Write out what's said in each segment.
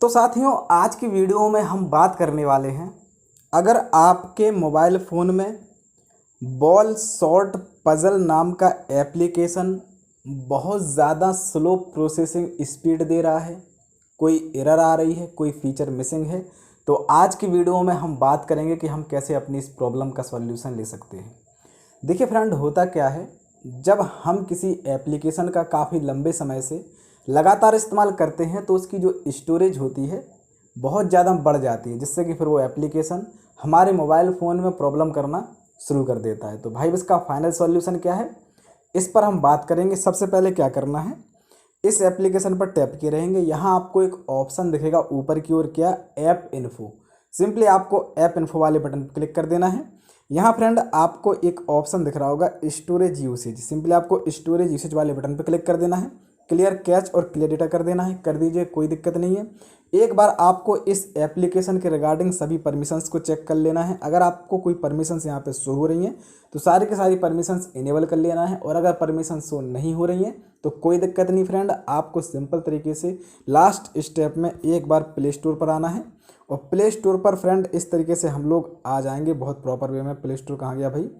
तो साथियों, आज की वीडियो में हम बात करने वाले हैं, अगर आपके मोबाइल फ़ोन में बॉल शॉर्ट पज़ल नाम का एप्लीकेशन बहुत ज़्यादा स्लो प्रोसेसिंग स्पीड दे रहा है, कोई एरर आ रही है, कोई फीचर मिसिंग है, तो आज की वीडियो में हम बात करेंगे कि हम कैसे अपनी इस प्रॉब्लम का सॉल्यूशन ले सकते हैं। देखिए फ्रेंड, होता क्या है, जब हम किसी एप्लीकेशन का काफ़ी लंबे समय से लगातार इस्तेमाल करते हैं तो उसकी जो स्टोरेज होती है बहुत ज़्यादा बढ़ जाती है, जिससे कि फिर वो एप्लीकेशन हमारे मोबाइल फ़ोन में प्रॉब्लम करना शुरू कर देता है। तो भाई इसका फाइनल सॉल्यूशन क्या है, इस पर हम बात करेंगे। सबसे पहले क्या करना है, इस एप्लीकेशन पर टैप किए रहेंगे, यहाँ आपको एक ऑप्शन दिखेगा ऊपर की ओर, क्या, ऐप इन्फो। सिंपली आपको ऐप इन्फो वाले बटन पर क्लिक कर देना है। यहाँ फ्रेंड आपको एक ऑप्शन दिख रहा होगा स्टोरेज यूसेज, सिंपली आपको स्टोरेज यूसेज वाले बटन पर क्लिक कर देना है। क्लियर कैच और क्लियर डेटा कर देना है, कर दीजिए, कोई दिक्कत नहीं है। एक बार आपको इस एप्लीकेशन के रिगार्डिंग सभी परमिशंस को चेक कर लेना है। अगर आपको कोई परमिशंस यहाँ पे शो हो रही हैं तो सारी की सारी परमिशंस इनेबल कर लेना है, और अगर परमिशन शो नहीं हो रही हैं तो कोई दिक्कत नहीं फ्रेंड, आपको सिंपल तरीके से लास्ट स्टेप में एक बार प्ले स्टोर पर आना है। और प्ले स्टोर पर फ्रेंड इस तरीके से हम लोग आ जाएंगे बहुत प्रॉपर वे में। प्ले स्टोर कहाँ गया भाई,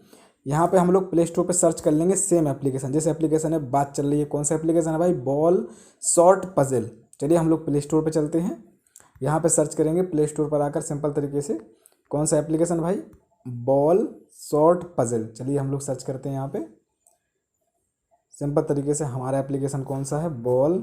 यहाँ पे हम लोग प्ले स्टोर पे सर्च कर लेंगे सेम एप्लीकेशन, जिस एप्लीकेशन है बात चल रही है। कौन सा एप्लीकेशन है भाई, बॉल शॉर्ट पज़ल। चलिए हम लोग प्ले स्टोर पे चलते हैं, यहाँ पे सर्च करेंगे प्ले स्टोर पर आकर सिंपल तरीके से, कौन सा एप्लीकेशन भाई, बॉल शॉर्ट पज़ल। चलिए हम लोग सर्च करते हैं यहाँ पे सिंपल तरीके से, हमारा एप्लीकेशन कौन सा है, बॉल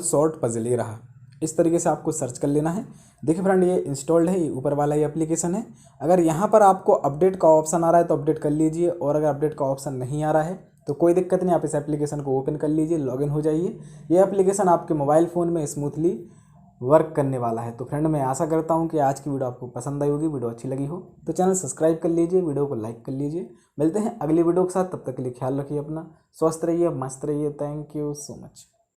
शॉर्ट पज़ल, ये रहा। इस तरीके से आपको सर्च कर लेना है। देखिए फ्रेंड, ये इंस्टॉल्ड है, ये ऊपर वाला ये एप्लीकेशन है। अगर यहाँ पर आपको अपडेट का ऑप्शन आ रहा है तो अपडेट कर लीजिए, और अगर अपडेट का ऑप्शन नहीं आ रहा है तो कोई दिक्कत नहीं, आप इस एप्लीकेशन को ओपन कर लीजिए, लॉगिन हो जाइए। ये एप्लीकेशन आपके मोबाइल फ़ोन में स्मूथली वर्क करने वाला है। तो फ्रेंड, मैं आशा करता हूँ कि आज की वीडियो आपको पसंद आई होगी। वीडियो अच्छी लगी हो तो चैनल सब्सक्राइब कर लीजिए, वीडियो को लाइक कर लीजिए। मिलते हैं अगली वीडियो के साथ, तब तक के लिए ख्याल रखिए अपना, स्वस्थ रहिए, मस्त रहिए। Thank you so much.